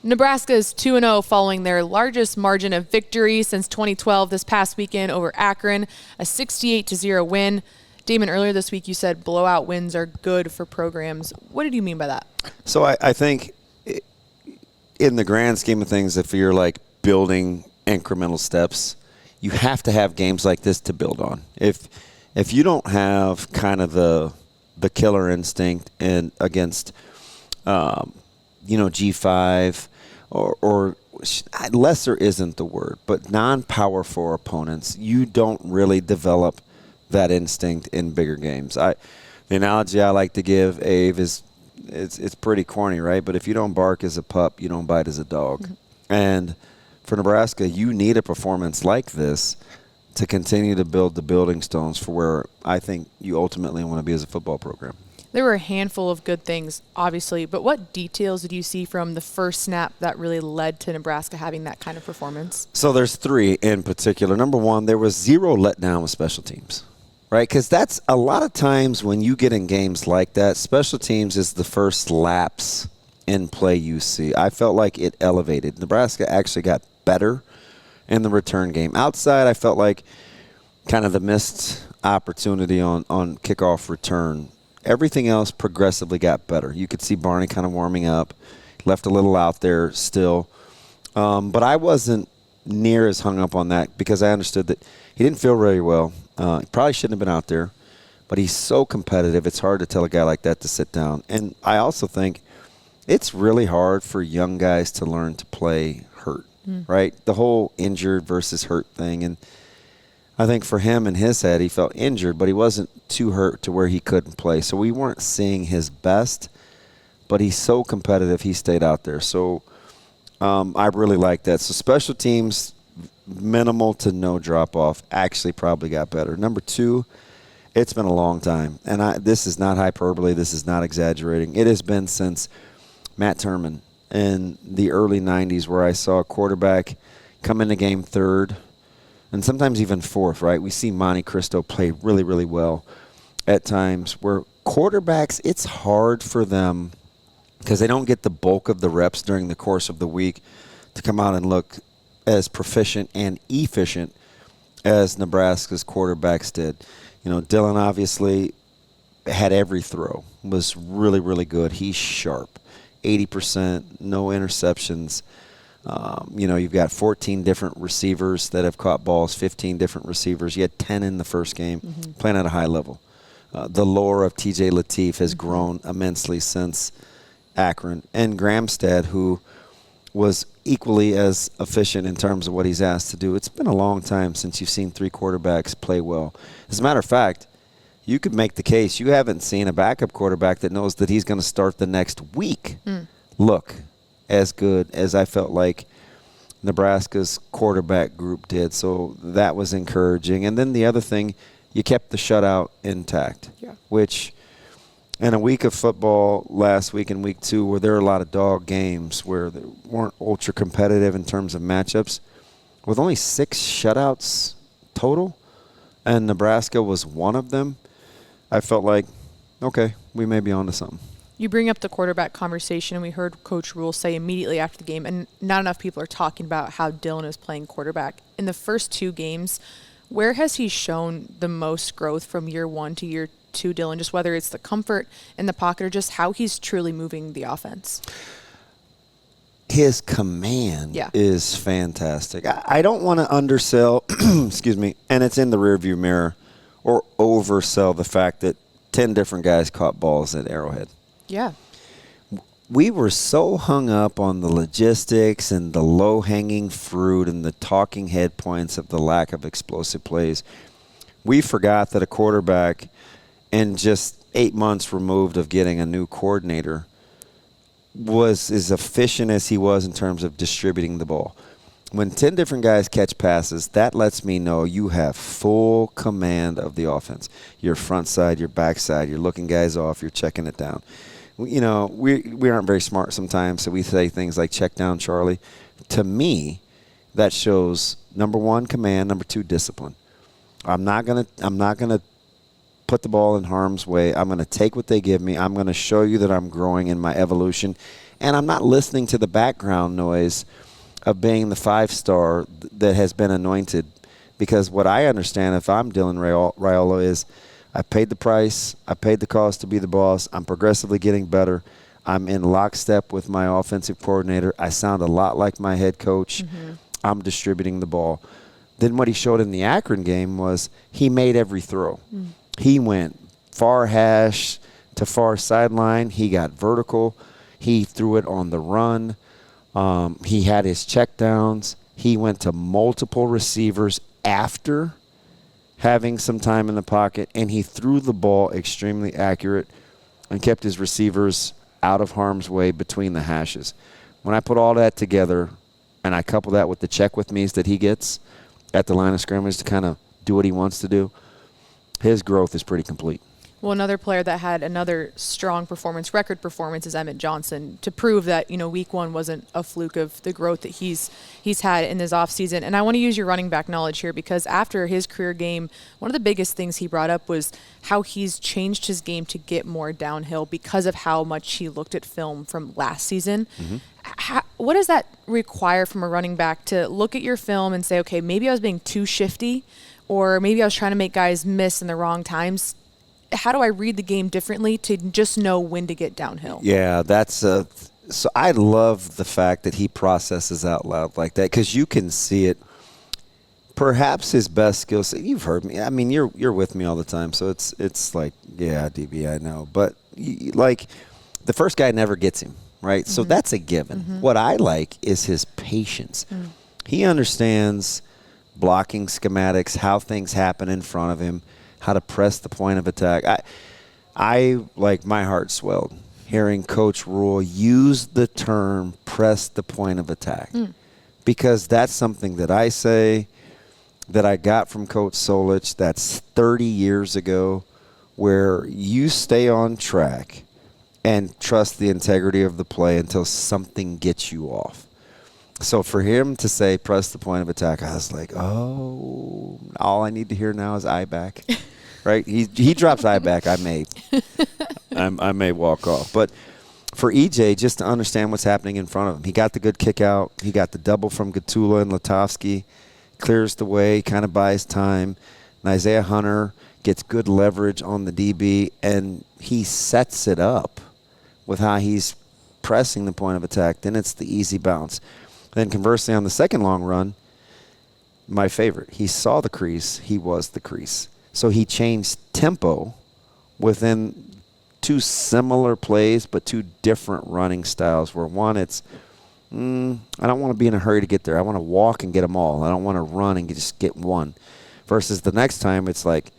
Nebraska is 2-0 following their largest margin of victory since 2012 this past weekend over Akron, a 68-0 win. Damon, earlier this week you said blowout wins are good for programs. What did you mean by that? So I think in the grand scheme of things, if you're like building incremental steps, you have to have games like this to build on. If you don't have kind of the killer instinct and against G5 or lesser isn't the word, but non-powerful opponents, you don't really develop that instinct in bigger games. The analogy I like to give, Ave, is it's pretty corny, right? But if you don't bark as a pup, you don't bite as a dog. Mm-hmm. And for Nebraska, you need a performance like this to continue to build the building stones for where I think you ultimately want to be as a football program. There were a handful of good things, obviously, but what details did you see from the first snap that really led to Nebraska having that kind of performance? So there's three in particular. Number one, there was zero letdown with special teams, right? Because that's a lot of times when you get in games like that, special teams is the first lapse in play you see. I felt like it elevated. Nebraska actually got better in the return game. Outside, I felt like kind of the missed opportunity on kickoff return. Everything else progressively got better. You could see Barney kind of warming up, left a little out there still. But I wasn't near as hung up on that because I understood that he didn't feel very well. He probably shouldn't have been out there, but he's so competitive. It's hard to tell a guy like that to sit down. And I also think it's really hard for young guys to learn to play hurt, right? The whole injured versus hurt thing. And I think for him in his head, he felt injured, but he wasn't too hurt to where he couldn't play. So we weren't seeing his best, but he's so competitive, he stayed out there. So I really like that. So special teams, minimal to no drop-off, actually probably got better. Number two, it's been a long time. And this is not hyperbole. This is not exaggerating. It has been since Matt Turman in the early 90s where I saw a quarterback come into game third, and sometimes even fourth, right? We see Monte Cristo play really, really well at times where quarterbacks, it's hard for them because they don't get the bulk of the reps during the course of the week to come out and look as proficient and efficient as Nebraska's quarterbacks did. You know, Dylan obviously had every throw, was really, really good. He's sharp, 80%, no interceptions. You've got 14 different receivers that have caught balls, 15 different receivers. You had 10 in the first game, playing at a high level. The lore of T.J. Lateef has grown immensely since Akron. And Gramstad, who was equally as efficient in terms of what he's asked to do. It's been a long time since you've seen three quarterbacks play well. As a matter of fact, you could make the case you haven't seen a backup quarterback that knows that he's going to start the next week look as good as I felt like Nebraska's quarterback group did. So that was encouraging. And then the other thing, you kept the shutout intact, which in a week of football last week and week two where there were a lot of dog games where they weren't ultra competitive in terms of matchups, with only 6 shutouts total, and Nebraska was one of them, I felt like, okay, we may be on to something. You bring up the quarterback conversation, and we heard Coach Rhule say immediately after the game, and not enough people are talking about how Dylan is playing quarterback. In the first 2 games, where has he shown the most growth from year 1 to year 2, Dylan, just whether it's the comfort in the pocket or just how he's truly moving the offense? His command is fantastic. I don't want to undersell, excuse me, and it's in the rearview mirror, or oversell the fact that 10 different guys caught balls at Arrowhead. Yeah. We were so hung up on the logistics and the low-hanging fruit and the talking head points of the lack of explosive plays. We forgot that a quarterback, in just 8 months removed of getting a new coordinator, was as efficient as he was in terms of distributing the ball. When 10 different guys catch passes, that lets me know you have full command of the offense. Your front side, your back side, you're looking guys off, you're checking it down. You know, we aren't very smart sometimes, so we say things like check down Charlie. To me, that shows, number 1, command, number 2, discipline. I'm not gonna put the ball in harm's way. I'm going to take what they give me. I'm going to show you that I'm growing in my evolution. And I'm not listening to the background noise of being the 5-star that has been anointed. Because what I understand, if I'm Dylan Raiola, is I paid the price. I paid the cost to be the boss. I'm progressively getting better. I'm in lockstep with my offensive coordinator. I sound a lot like my head coach. Mm-hmm. I'm distributing the ball. Then what he showed in the Akron game was he made every throw. Mm. He went far hash to far sideline. He got vertical. He threw it on the run. He had his checkdowns. He went to multiple receivers after having some time in the pocket, and he threw the ball extremely accurate and kept his receivers out of harm's way between the hashes. When I put all that together and I couple that with the check with me's that he gets at the line of scrimmage to kind of do what he wants to do, his growth is pretty complete. Well, another player that had another strong performance, record performance, is Emmett Johnson, to prove that, week one wasn't a fluke of the growth that he's had in this offseason. And I want to use your running back knowledge here, because after his career game, one of the biggest things he brought up was how he's changed his game to get more downhill because of how much he looked at film from last season. Mm-hmm. What does that require from a running back to look at your film and say, okay, maybe I was being too shifty, or maybe I was trying to make guys miss in the wrong times? How do I read the game differently to just know when to get downhill? Yeah, so I love the fact that he processes out loud like that, because you can see it. Perhaps his best skill set, you've heard me. I mean, you're with me all the time, so it's like, yeah, DB, I know. But, like, the first guy never gets him, right? Mm-hmm. So that's a given. Mm-hmm. What I like is his patience. Mm. He understands blocking schematics, how things happen in front of him, how to press the point of attack. I like, my heart swelled hearing Coach Rhule use the term press the point of attack, because that's something that I say that I got from Coach Solich. That's 30 years ago, where you stay on track and trust the integrity of the play until something gets you off. So for him to say press the point of attack, I was like, oh, all I need to hear now is I back. Right? He drops I back, I may walk off. But for EJ, just to understand what's happening in front of him, he got the good kick out. He got the double from Gatula and Latovsky, clears the way, kind of buys time. And Isaiah Hunter gets good leverage on the DB, and he sets it up with how he's pressing the point of attack. Then it's the easy bounce. Then conversely, on the second long run, my favorite, he saw the crease, he was the crease. So he changed tempo within two similar plays, but two different running styles, where one, it's, I don't want to be in a hurry to get there. I want to walk and get them all. I don't want to run and just get one. Versus the next time, it's like,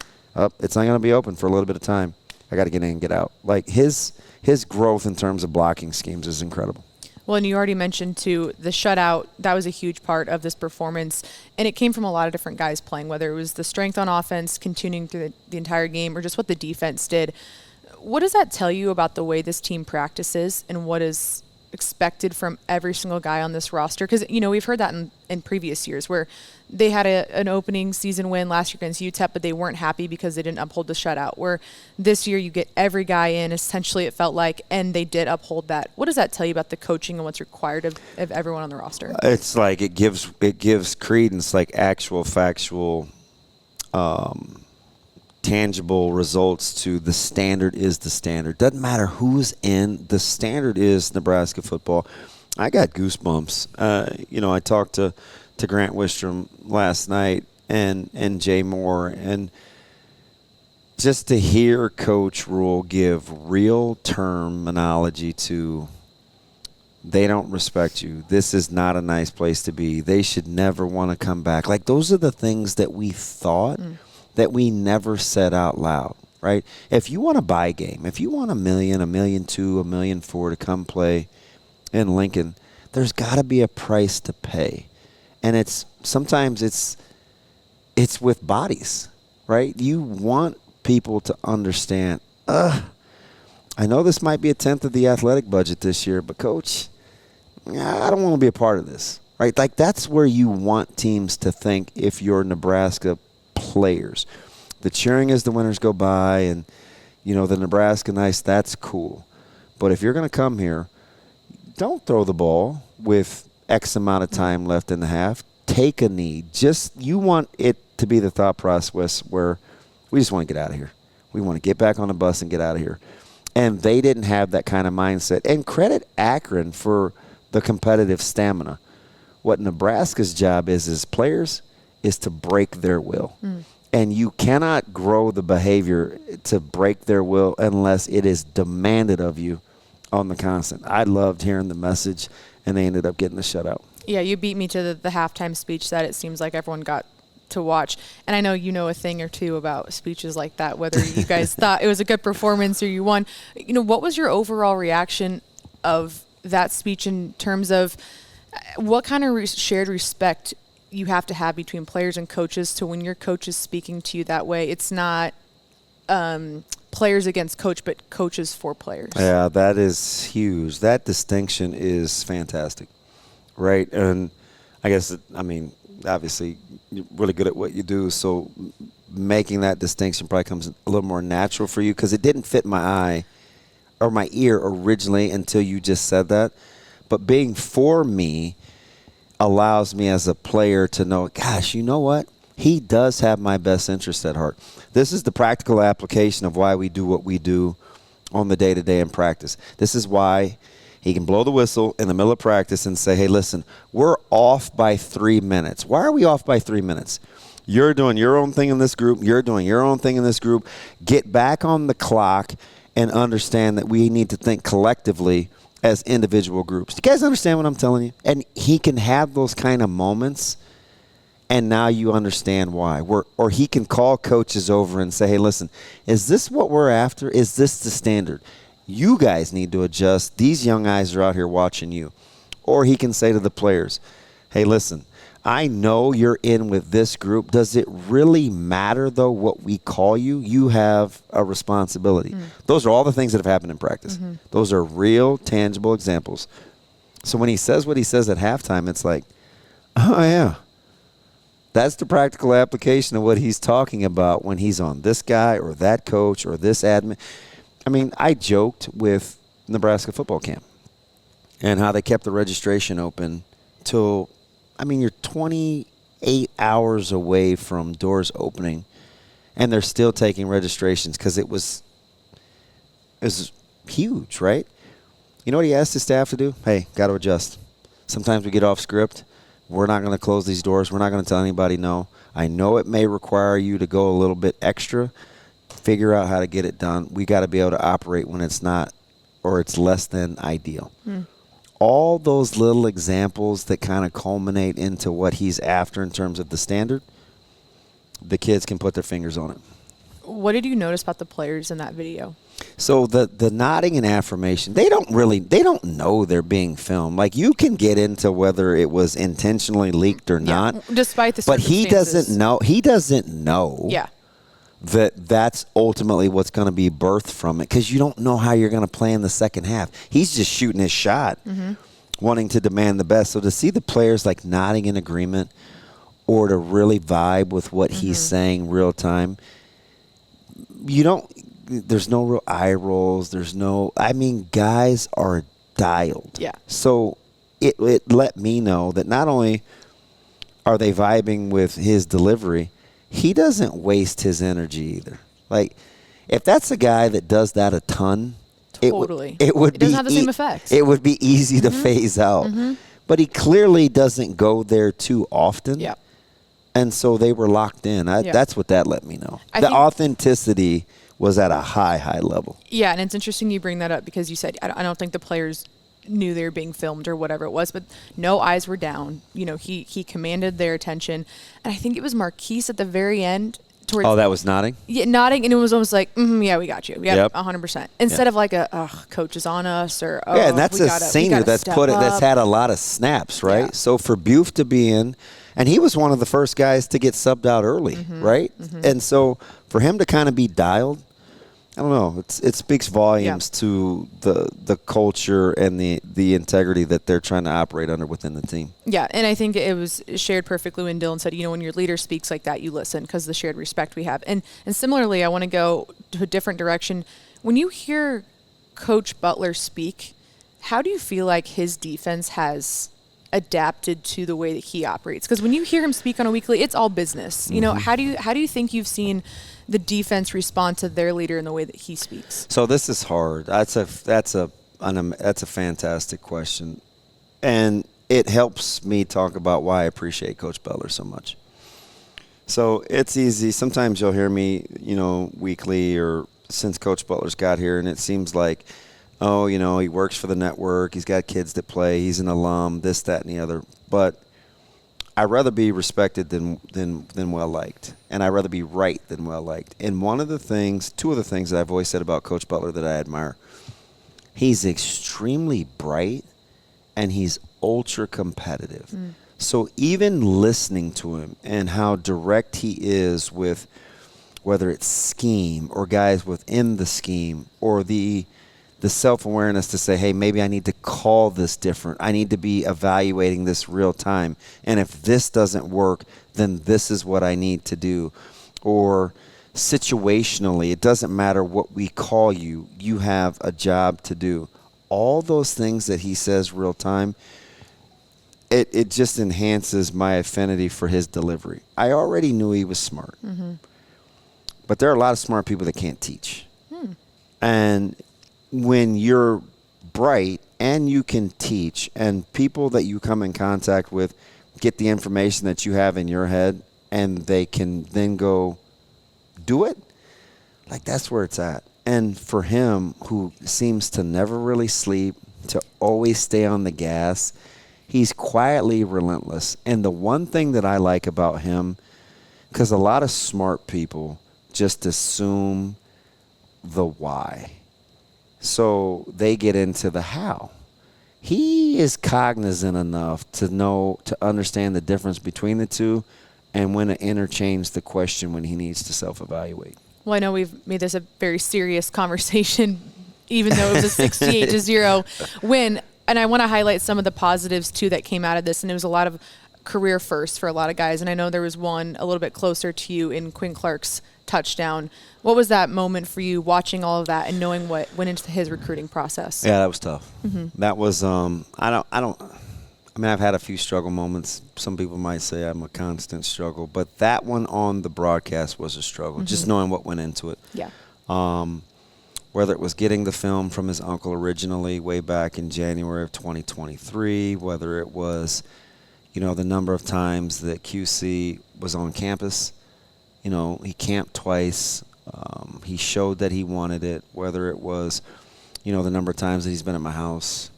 it's not going to be open for a little bit of time. I got to get in and get out. Like, his growth in terms of blocking schemes is incredible. Well, and you already mentioned, too, the shutout. That was a huge part of this performance, and it came from a lot of different guys playing, whether it was the strength on offense continuing through the entire game or just what the defense did. What does that tell you about the way this team practices and what is expected from every single guy on this roster? Because, we've heard that in previous years where they had an opening season win last year against UTEP, but they weren't happy because they didn't uphold the shutout. Where this year you get every guy in, essentially it felt like, and they did uphold that. What does that tell you about the coaching and what's required of everyone on the roster? It's like it gives credence, like actual factual tangible results to the standard is the standard. Doesn't matter who's in, the standard is Nebraska football. I got goosebumps. I talked to Grant Wistrom last night and Jay Moore, and just to hear Coach Rhule give real terminology to, they don't respect you. This is not a nice place to be. They should never want to come back. Like, those are the things that we thought that we never said out loud, right? If you want a buy game, if you want $1 million, $1.2 million, $1.4 million to come play in Lincoln, there's got to be a price to pay. And sometimes it's with bodies, right? You want people to understand, I know this might be a tenth of the athletic budget this year, but Coach, I don't want to be a part of this, right? Like, that's where you want teams to think if you're Nebraska players. The cheering as the winners go by and, the Nebraska nice, that's cool. But if you're going to come here, don't throw the ball with X amount of time left in the half. Take a knee. You want it to be the thought process where we just want to get out of here. We want to get back on the bus and get out of here. And they didn't have that kind of mindset. And credit Akron for the competitive stamina. What Nebraska's job is as players is to break their will. And you cannot grow the behavior to break their will unless it is demanded of you on the constant. I loved hearing the message, and they ended up getting the shutout. Yeah, you beat me to the halftime speech that it seems like everyone got to watch. And I know you know a thing or two about speeches like that, whether you guys thought it was a good performance or you won. What was your overall reaction of that speech in terms of what kind of shared respect you have to have between players and coaches to when your coach is speaking to you that way? It's not players against coach, but coaches for players. Yeah, that is huge. That distinction is fantastic, right? And I guess, obviously, you're really good at what you do, so making that distinction probably comes a little more natural for you because it didn't fit my eye or my ear originally until you just said that. But being for me allows me as a player to know, gosh, you know what? He does have my best interest at heart. This is the practical application of why we do what we do on the day-to-day in practice. This is why he can blow the whistle in the middle of practice and say, hey, listen, we're off by 3 minutes. Why are we off by 3 minutes? You're doing your own thing in this group. You're doing your own thing in this group. Get back on the clock and understand that we need to think collectively as individual groups. Do you guys understand what I'm telling you? And he can have those kind of moments, and now you understand why. Or he can call coaches over and say, hey, listen, is this what we're after? Is this the standard? You guys need to adjust. These young guys are out here watching you. Or he can say to the players, hey, listen, I know you're in with this group. Does it really matter, though, what we call you? You have a responsibility. Those are all the things that have happened in practice. Those are real, tangible examples. So when he says what he says at halftime, it's like, oh, yeah. That's the practical application of what he's talking about when he's on this guy or that coach or this admin. I joked with Nebraska football camp and how they kept the registration open till, you're 28 hours away from doors opening, and they're still taking registrations because it was huge, right? You know what he asked his staff to do? Hey, got to adjust. Sometimes we get off script. We're not going to close these doors. We're not going to tell anybody no. I know it may require you to go a little bit extra. Figure out how to get it done. We got to be able to operate when it's not or it's less than ideal. All those little examples that kind of culminate into what he's after in terms of the standard, the kids can put their fingers on it. What did you notice about the players in that video? So the nodding and affirmation, they don't know they're being filmed. Like, you can get into whether it was intentionally leaked or not. Despite the but circumstances. he doesn't know that's ultimately what's going to be birthed from it, because you don't know how you're going to play in the second half. He's just shooting his shot, wanting to demand the best. So to see the players like nodding in agreement or to really vibe with what he's saying real time, there's no real eye rolls. Guys are dialed. Yeah. So it let me know that not only are they vibing with his delivery, he doesn't waste his energy either. Like, if that's a guy that does that a ton, it doesn't have the same effect. It would be easy to phase out. But he clearly doesn't go there too often. Yeah. And so they were locked in. That's what that let me know. The authenticity was at a high level. Yeah, and it's interesting you bring that up because you said, I don't think the players knew they were being filmed or whatever it was, but no eyes were down. He commanded their attention. And I think it was Marquise at the very end. That was nodding? Yeah, nodding, and it was almost like, yeah, we got you. Yep, 100%. Instead of like coach is on us, or, and that's a senior that's had a lot of snaps, right? Yeah. So for Buford to be in, and he was one of the first guys to get subbed out early, right? And so for him to kind of be dialed, I don't know. It speaks volumes to the culture and the integrity that they're trying to operate under within the team. Yeah, and I think it was shared perfectly when Dylan said, when your leader speaks like that, you listen because of the shared respect we have. And similarly, I want to go to a different direction. When you hear Coach Butler speak, how do you feel like his defense has adapted to the way that he operates? Because when you hear him speak on a weekly, it's all business. How do you think you've seen the defense respond to their leader in the way that he speaks? So this is hard. That's a fantastic question, and it helps me talk about why I appreciate Coach Butler so much. So it's easy. Sometimes you'll hear me, weekly or since Coach Butler's got here, and it seems like, he works for the network. He's got kids that play. He's an alum, this, that, and the other. But I'd rather be respected than well-liked, and I'd rather be right than well-liked. And two of the things that I've always said about Coach Butler that I admire, he's extremely bright, and he's ultra-competitive. So even listening to him and how direct he is with whether it's scheme or guys within the scheme or the self-awareness to say, hey, maybe I need to call this different. I need to be evaluating this real time. And if this doesn't work, then this is what I need to do. Or situationally, it doesn't matter what we call you. You have a job to do. All those things that he says real time, it just enhances my affinity for his delivery. I already knew he was smart. But there are a lot of smart people that can't teach. And when you're bright and you can teach and people that you come in contact with get the information that you have in your head and they can then go do it, like that's where it's at. And for him, who seems to never really sleep, to always stay on the gas, he's quietly relentless. And the one thing that I like about him, because a lot of smart people just assume the why. So they get into the how. He is cognizant enough to understand the difference between the two and when to interchange the question when he needs to self-evaluate. Well, I know we've made this a very serious conversation, even though it was a 68-0 win. And I want to highlight some of the positives, too, that came out of this. And it was a lot of career firsts for a lot of guys. And I know there was one a little bit closer to you in Quinn Clark's touchdown. What was that moment for you watching all of that and knowing what went into his recruiting process? Yeah, that was tough. That was I've had a few struggle moments. Some people might say I'm a constant struggle, but that one on the broadcast was a struggle, just knowing what went into it. Yeah. Whether it was getting the film from his uncle originally way back in January of 2023, whether it was, the number of times that QC was on campus. He camped twice. He showed that he wanted it, whether it was, the number of times that he's been at my house,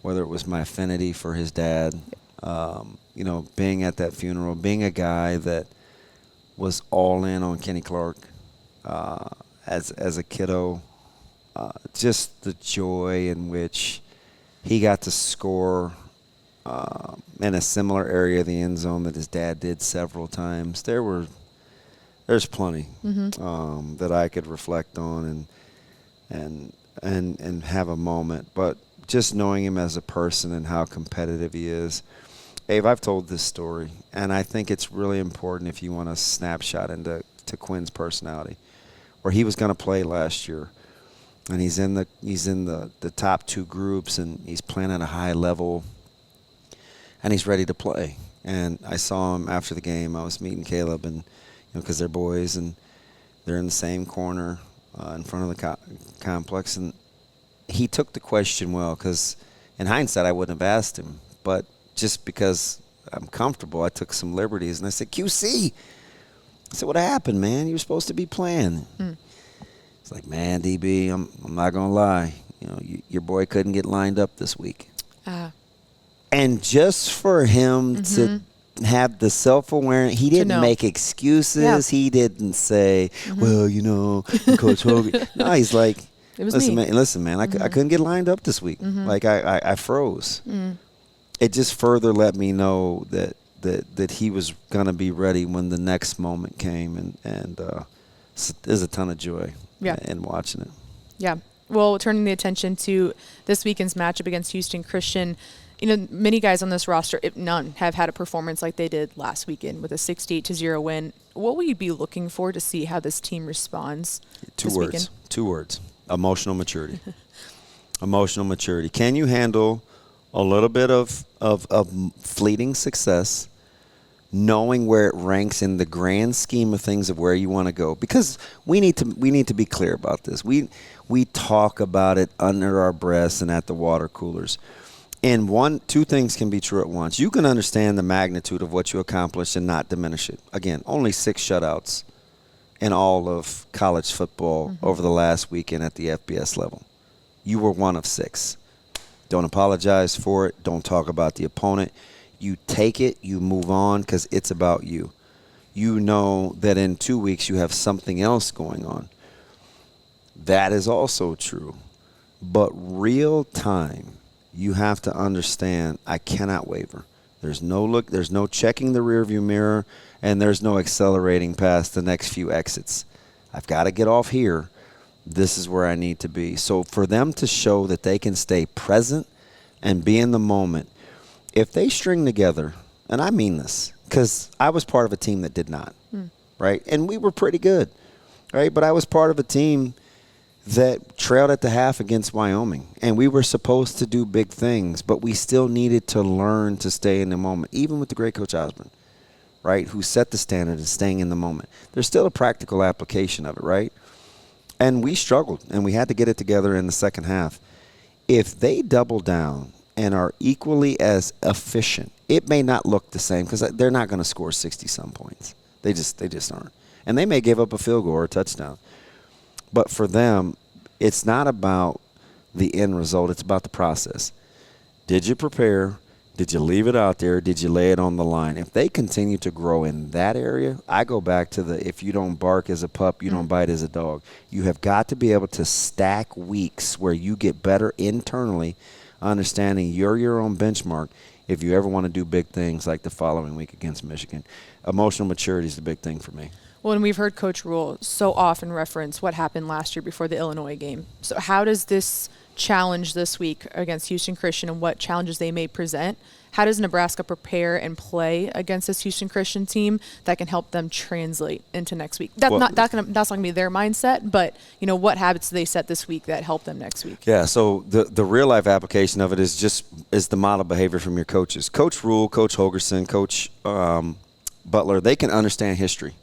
whether it was my affinity for his dad, being at that funeral, being a guy that was all in on Kenny Clark as a kiddo, just the joy in which he got to score in a similar area of the end zone that his dad did several times. There's plenty that I could reflect on and have a moment. But just knowing him as a person and how competitive he is. Abe, I've told this story, and I think it's really important if you want a snapshot into Quinn's personality, where he was going to play last year, and he's in the top two groups, and he's playing at a high level, and he's ready to play. And I saw him after the game. I was meeting Caleb, and because they're boys and they're in the same corner in front of the complex. And he took the question well, because in hindsight I wouldn't have asked him. But just because I'm comfortable, I took some liberties. And I said, QC. I said, what happened, man? You were supposed to be playing. It's like, man, DB, I'm not going to lie. Your boy couldn't get lined up this week. And just for him to have the self-awareness. He didn't make excuses. Yeah. He didn't say, well, Coach Hogan. No, he's like, listen, man, I couldn't get lined up this week. Like, I froze. It just further let me know that he was going to be ready when the next moment came. And there's a ton of joy Yeah. in watching it. Yeah. Well, turning the attention to this weekend's matchup against Houston Christian, you know, many guys on this roster, if none, have had a performance like they did last weekend with a 68-0 win. What will you be looking for to see how this team responds this weekend? Two words. Emotional maturity. Emotional maturity. Can you handle a little bit of fleeting success, knowing where it ranks in the grand scheme of things of where you want to go? Because we need to be clear about this. We talk about it under our breaths and at the water coolers. And two things can be true at once. You can understand the magnitude of what you accomplished and not diminish it. Again, only 6 shutouts in all of college football over the last weekend at the FBS level. You were one of 6. Don't apologize for it. Don't talk about the opponent. You take it, you move on, because it's about you. You know that in 2 weeks you have something else going on. That is also true. But real time, you have to understand, I cannot waver. There's no checking the rearview mirror, and there's no accelerating past the next few exits. I've got to get off here. This is where I need to be. So for them to show that they can stay present and be in the moment, if they string together, and I mean this, because I was part of a team that did not, right? And we were pretty good, right? But I was part of a team that trailed at the half against Wyoming. And we were supposed to do big things, but we still needed to learn to stay in the moment, even with the great Coach Osborne, right, who set the standard and staying in the moment. There's still a practical application of it, right? And we struggled, and we had to get it together in the second half. If they double down and are equally as efficient, it may not look the same because they're not going to score 60-some points. They just aren't. And they may give up a field goal or a touchdown. But for them, it's not about the end result. It's about the process. Did you prepare? Did you leave it out there? Did you lay it on the line? If they continue to grow in that area, I go back to the if you don't bark as a pup, you don't bite as a dog. You have got to be able to stack weeks where you get better internally, understanding you're your own benchmark if you ever want to do big things like the following week against Michigan. Emotional maturity is the big thing for me. Well, and we've heard Coach Rhule so often reference what happened last year before the Illinois game. So how does this challenge this week against Houston Christian and what challenges they may present, how does Nebraska prepare and play against this Houston Christian team that can help them translate into next week? That's not going to be their mindset, but you know, what habits do they set this week that help them next week? Yeah, so the real life application of it is the model behavior from your coaches. Coach Rhule, Coach Holgerson, Coach Butler, they can understand history,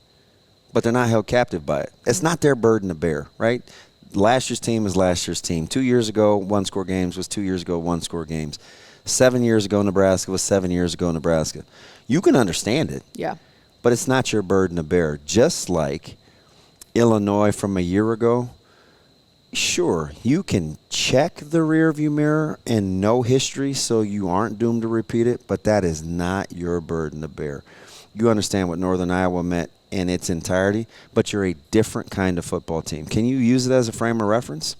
but they're not held captive by it. It's not their burden to bear, right? Last year's team is last year's team. 2 years ago, one-score games was 2 years ago, one-score games. 7 years ago, Nebraska was 7 years ago, Nebraska. You can understand it. Yeah. But it's not your burden to bear. Just like Illinois from a year ago, sure, you can check the rearview mirror and know history so you aren't doomed to repeat it, but that is not your burden to bear. You understand what Northern Iowa meant in its entirety, but you're a different kind of football team. Can you use it as a frame of reference?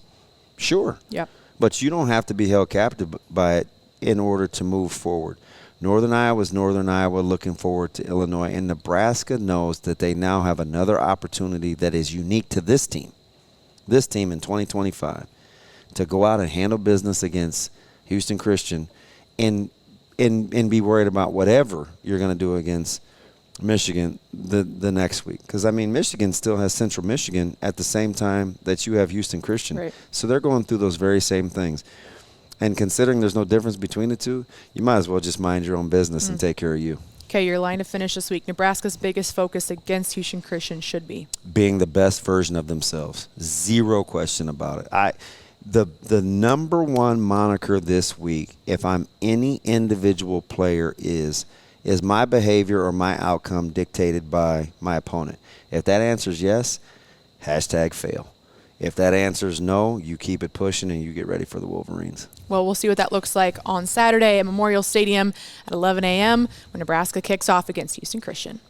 Sure. Yeah. But you don't have to be held captive by it in order to move forward. Northern Iowa is Northern Iowa looking forward to Illinois, and Nebraska knows that they now have another opportunity that is unique to this team in 2025, to go out and handle business against Houston Christian and be worried about whatever you're going to do against Michigan the next week. Because, I mean, Michigan still has Central Michigan at the same time that you have Houston Christian. Right. So they're going through those very same things. And considering there's no difference between the two, you might as well just mind your own business and take care of you. Okay, your line to finish this week. Nebraska's biggest focus against Houston Christian should be? Being the best version of themselves. Zero question about it. The number one moniker this week, if I'm any individual player, is my behavior or my outcome dictated by my opponent? If that answer is yes, #fail. If that answer is no, you keep it pushing and you get ready for the Wolverines. Well, we'll see what that looks like on Saturday at Memorial Stadium at 11 a.m. when Nebraska kicks off against Houston Christian.